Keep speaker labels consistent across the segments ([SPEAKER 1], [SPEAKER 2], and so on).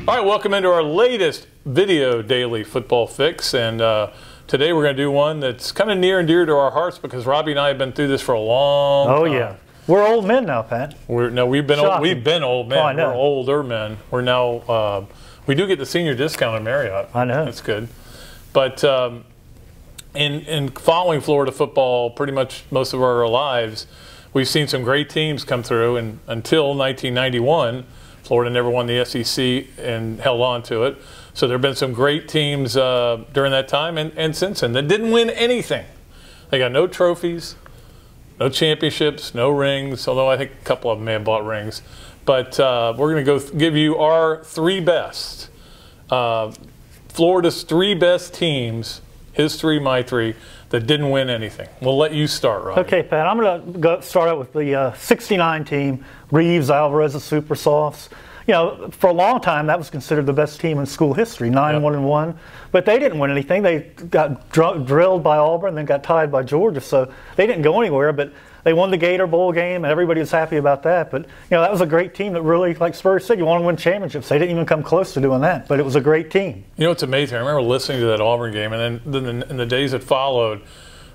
[SPEAKER 1] All right, welcome into our latest video daily football fix, and today we're going to do one that's kind of near and dear to our hearts because Robbie and I have been through this for a long time.
[SPEAKER 2] Oh yeah, we're old men now, Pat.
[SPEAKER 1] We've been old men.
[SPEAKER 2] Oh, I know.
[SPEAKER 1] We're older men. We're now we do get the senior discount at Marriott.
[SPEAKER 2] I know.
[SPEAKER 1] That's good. But in following Florida football pretty much most of our lives, we've seen some great teams come through, and until 1991, Florida never won the SEC and held on to it. So there have been some great teams during that time and since then that didn't win anything. They got no trophies, no championships, no rings, although I think a couple of them may have bought rings. But we're going to go give you our three best, Florida's three best teams, his three, my three, that didn't win anything. We'll let you start, Robbie.
[SPEAKER 2] Okay, Pat, I'm going to start out with the 69 team, Reeves, Alvarez, and Super Softs. You know, for a long time, that was considered the best team in school history, 9-1-1. But they didn't win anything. They got drilled by Auburn, then got tied by Georgia. So they didn't go anywhere, but they won the Gator Bowl game, and everybody was happy about that. But, you know, that was a great team that really, like Spurs said, you want to win championships. They didn't even come close to doing that, but it was a great team.
[SPEAKER 1] You know, it's amazing. I remember listening to that Auburn game, and then in the days that followed,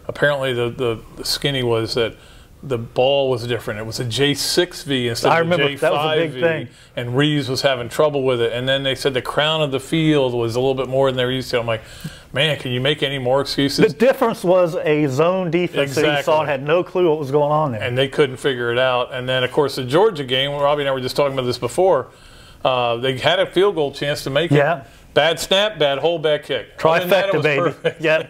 [SPEAKER 1] apparently the skinny was that the ball was different. It was a J6V instead of a J5V.
[SPEAKER 2] That was a big thing.
[SPEAKER 1] And Reeves was having trouble with it. And then they said the crown of the field was a little bit more than they're used to. I'm like, man, can you make any more excuses?
[SPEAKER 2] The difference was a zone defense
[SPEAKER 1] Exactly.
[SPEAKER 2] that you saw had no clue what was going on there.
[SPEAKER 1] And they couldn't figure it out. And then, of course, the Georgia game, Robbie and I were just talking about this before, they had a field goal chance to make it.
[SPEAKER 2] Yeah.
[SPEAKER 1] Bad snap, bad hold, bad kick.
[SPEAKER 2] Trifecta, baby.
[SPEAKER 1] Perfect.
[SPEAKER 2] Yeah.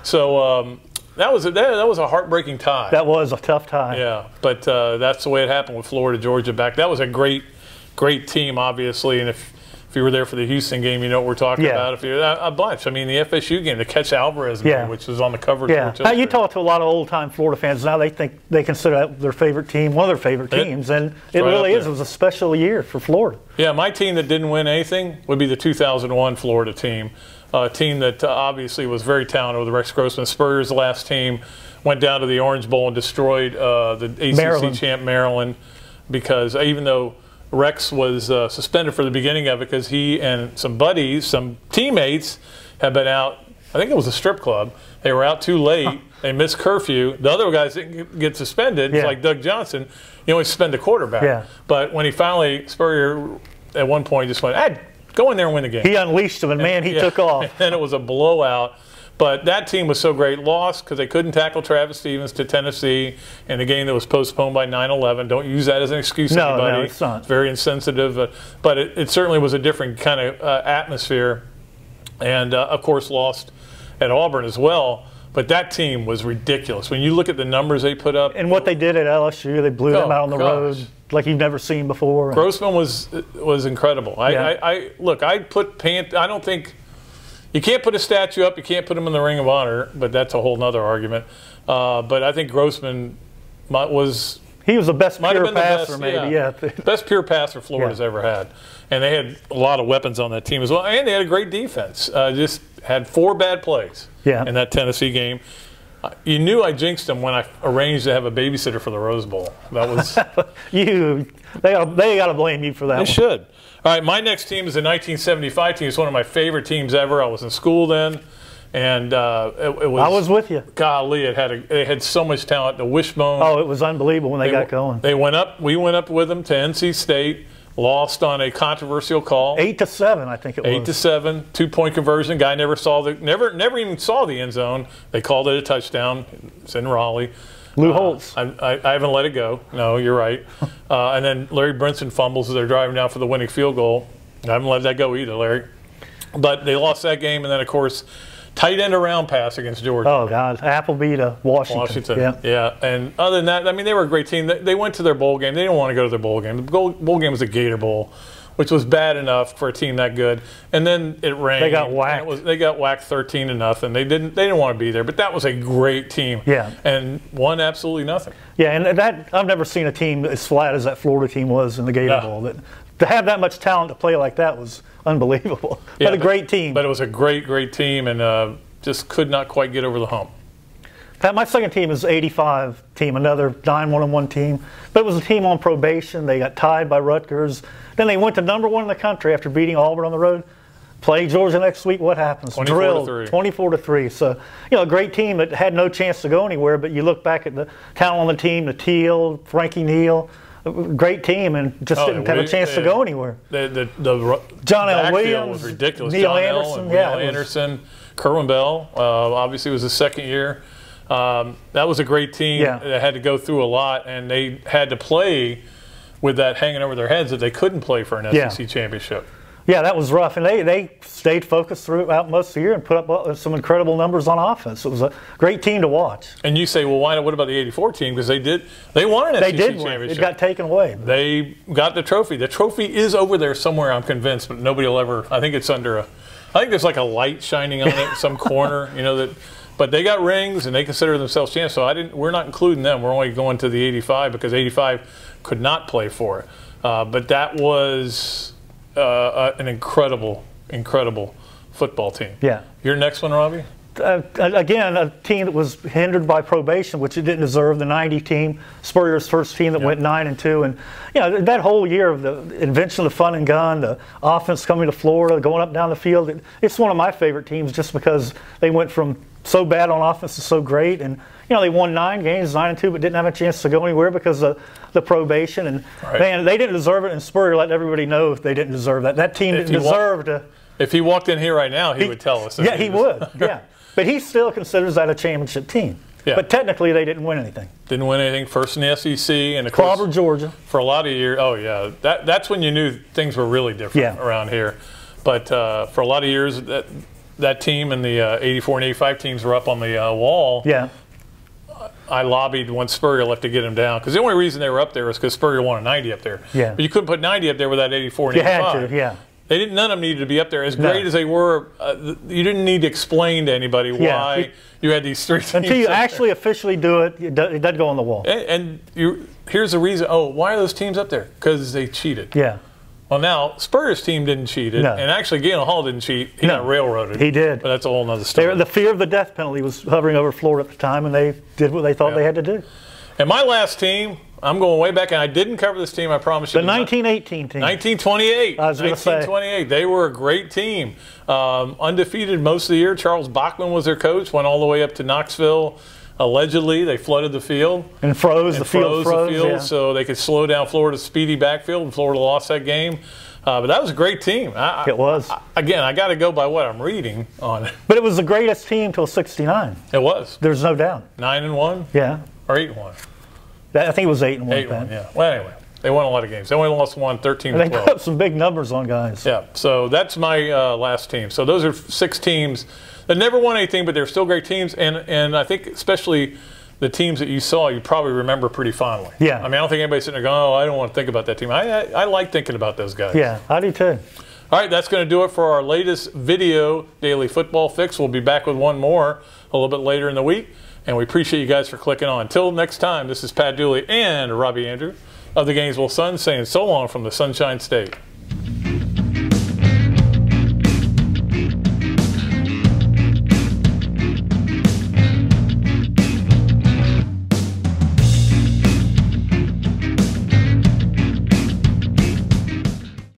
[SPEAKER 1] So that was a heartbreaking tie.
[SPEAKER 2] That was a tough tie.
[SPEAKER 1] Yeah, but that's the way it happened with Florida Georgia back. That was a great team, obviously. And if you were there for the Houston game, you know what we're talking about. If you're a bunch, I mean, the FSU game, the Catch Alvarez game, which was on the cover.
[SPEAKER 2] Yeah. Now, you talk to a lot of old-time Florida fans now. They think they consider that their favorite team, one of their favorite teams, and it really is. It was a special year for Florida.
[SPEAKER 1] Yeah, my team that didn't win anything would be the 2001 Florida team. A team that obviously was very talented with Rex Grossman. Spurs' last team went down to the Orange Bowl and destroyed the ACC champ Maryland, because even though Rex was suspended for the beginning of it because he and some buddies, some teammates, had been out. I think it was a strip club. They were out too late. They missed curfew. The other guys didn't get suspended. It's like Doug Johnson. You only suspend the quarterback.
[SPEAKER 2] Yeah.
[SPEAKER 1] But when he finally, Spurrier at one point just went, go in there and win the game.
[SPEAKER 2] He unleashed them, and man, he took off.
[SPEAKER 1] And then it was a blowout. But that team was so great. Lost because they couldn't tackle Travis Stevens to Tennessee in a game that was postponed by 9/11. Don't use that as an excuse, anybody.
[SPEAKER 2] No, it's not.
[SPEAKER 1] It's very insensitive. But it certainly was a different kind of atmosphere. And, of course, lost at Auburn as well. But that team was ridiculous. When you look at the numbers they put up.
[SPEAKER 2] And what they did at LSU, they blew them out on the road like you've never seen before.
[SPEAKER 1] Grossman was incredible. Look, I don't think – you can't put a statue up. You can't put him in the Ring of Honor, but that's a whole other argument. But I think Grossman was –
[SPEAKER 2] he was the best pure passer, maybe.
[SPEAKER 1] Best pure passer Florida's ever had. And they had a lot of weapons on that team as well. And they had a great defense. Just had 4 bad plays in that Tennessee game. You knew I jinxed them when I arranged to have a babysitter for the Rose Bowl. That was
[SPEAKER 2] they got to blame you for that.
[SPEAKER 1] They should. All right, my next team is the 1975 team. It's one of my favorite teams ever. I was in school then, and it was.
[SPEAKER 2] I was with you.
[SPEAKER 1] Golly, it had so much talent. The Wishbone.
[SPEAKER 2] Oh, it was unbelievable when they got going.
[SPEAKER 1] They went up. We went up with them to NC State. Lost on a controversial call.
[SPEAKER 2] 8-7, I think it was.
[SPEAKER 1] 8-7, 2-point conversion. Guy never even saw the end zone. They called it a touchdown. It's in Raleigh.
[SPEAKER 2] Lou Holtz.
[SPEAKER 1] I haven't let it go. No, you're right. And then Larry Brinson fumbles as they're driving down for the winning field goal. I haven't let that go either, Larry. But they lost that game, and then of course, tight end around pass against Georgia.
[SPEAKER 2] Oh God, Appleby to Washington.
[SPEAKER 1] Yeah. And other than that, I mean, they were a great team. They went to their bowl game. They didn't want to go to their bowl game. The bowl game was a Gator Bowl, which was bad enough for a team that good. And then it rained.
[SPEAKER 2] They got whacked.
[SPEAKER 1] They got whacked 13-0. They didn't want to be there. But that was a great team.
[SPEAKER 2] Yeah.
[SPEAKER 1] And won absolutely nothing.
[SPEAKER 2] Yeah, and that I've never seen a team as flat as that Florida team was in the Gator Bowl. To have that much talent to play like that was unbelievable. But a great team.
[SPEAKER 1] But it was a great team, and just could not quite get over the hump.
[SPEAKER 2] My second team is '85 team, another 9-1-1 team. But it was a team on probation. They got tied by Rutgers. Then they went to #1 in the country after beating Auburn on the road. Play Georgia next week. What happens?
[SPEAKER 1] 24-3.
[SPEAKER 2] 24-3. So, a great team that had no chance to go anywhere. But you look back at the talent on the team, the Teal, Frankie Neal, great team, and just didn't have a chance to go anywhere.
[SPEAKER 1] The
[SPEAKER 2] John L. Williams
[SPEAKER 1] was ridiculous.
[SPEAKER 2] Neil
[SPEAKER 1] John
[SPEAKER 2] Anderson,
[SPEAKER 1] L. and Neil Anderson, Kerwin Bell. Obviously, it was his second year. That was a great team that had to go through a lot, and they had to play with that hanging over their heads that they couldn't play for an SEC championship.
[SPEAKER 2] Yeah, that was rough, and they stayed focused throughout most of the year and put up some incredible numbers on offense. It was a great team to watch.
[SPEAKER 1] And you say, well, what about the '84 team? Because they won an SEC championship.
[SPEAKER 2] It got taken away.
[SPEAKER 1] They got the trophy. The trophy is over there somewhere, I'm convinced, but nobody will ever. I think it's under a. I think there's like a light shining on it in some corner, that. But they got rings and they consider themselves champions. So we're not including them. We're only going to the '85 because '85 could not play for it. But that was. An incredible football team.
[SPEAKER 2] Yeah. Your
[SPEAKER 1] next one, Robbie?
[SPEAKER 2] Again, a team that was hindered by probation, which it didn't deserve. The '90 team, Spurrier's first team that went 9-2, and that whole year of the invention of the fun and gun, the offense coming to Florida, going up down the field. It's one of my favorite teams just because they went from so bad on offense to so great, and they won 9 games, 9-2, but didn't have a chance to go anywhere because of the probation. And man, they didn't deserve it. And Spurrier let everybody know they didn't deserve that. That team didn't deserve to.
[SPEAKER 1] If he walked in here right now, he would tell us.
[SPEAKER 2] Yeah, he would. Yeah, but he still considers that a championship team. Yeah. But technically, they didn't win anything.
[SPEAKER 1] Didn't win anything. First in the SEC, and of course,
[SPEAKER 2] clobbered Georgia
[SPEAKER 1] for a lot of years. Oh yeah, that's when you knew things were really different around here. But for a lot of years, that team and the '84 and '85 teams were up on the wall.
[SPEAKER 2] Yeah.
[SPEAKER 1] I lobbied once Spurrier left to get him down because the only reason they were up there was because Spurrier wanted 90 up there.
[SPEAKER 2] Yeah.
[SPEAKER 1] But you couldn't put 90 up there without '84 and '85.
[SPEAKER 2] You had to, yeah.
[SPEAKER 1] None of them needed to be up there. As great as they were, you didn't need to explain to anybody why you had these 3 teams.
[SPEAKER 2] Until you actually officially do it, it doesn't go on the wall.
[SPEAKER 1] And here's the reason. Oh, why are those teams up there? Because they cheated.
[SPEAKER 2] Yeah.
[SPEAKER 1] Well, now, Spurrier's team didn't cheat. And actually, Galen Hall didn't cheat. He got railroaded.
[SPEAKER 2] He did.
[SPEAKER 1] But that's a whole other story.
[SPEAKER 2] The fear of the death penalty was hovering over Florida at the time, and they did what they thought they had to do.
[SPEAKER 1] And my last team, I'm going way back, and I didn't cover this team, I promise you.
[SPEAKER 2] The 1918 team.
[SPEAKER 1] 1928.
[SPEAKER 2] I was going to say.
[SPEAKER 1] 1928. They were a great team. Undefeated most of the year. Charles Bachman was their coach, went all the way up to Knoxville. Allegedly, they flooded the field.
[SPEAKER 2] And froze the field.
[SPEAKER 1] So they could slow down Florida's speedy backfield, and Florida lost that game. But that was a great team.
[SPEAKER 2] It was.
[SPEAKER 1] Again, I got to go by what I'm reading on it.
[SPEAKER 2] But it was the greatest team till '69.
[SPEAKER 1] It was.
[SPEAKER 2] There's no doubt.
[SPEAKER 1] 9-1?
[SPEAKER 2] Yeah.
[SPEAKER 1] Or 8-1.
[SPEAKER 2] I think it was 8-1.
[SPEAKER 1] 8-1, yeah. Well, anyway, they won a lot of games. They only lost 1, 13-12.
[SPEAKER 2] They put up some big numbers on guys.
[SPEAKER 1] Yeah, so that's my last team. So those are 6 teams that never won anything, but they're still great teams. And I think especially the teams that you saw, you probably remember pretty fondly.
[SPEAKER 2] Yeah.
[SPEAKER 1] I mean, I don't think anybody's sitting there going, oh, I don't want to think about that team. I like thinking about those guys.
[SPEAKER 2] Yeah, I do too.
[SPEAKER 1] All right, that's going to do it for our latest video, Daily Football Fix. We'll be back with one more a little bit later in the week. And we appreciate you guys for clicking on. Until next time, this is Pat Dooley and Robbie Andreu of the Gainesville Sun saying so long from the Sunshine State.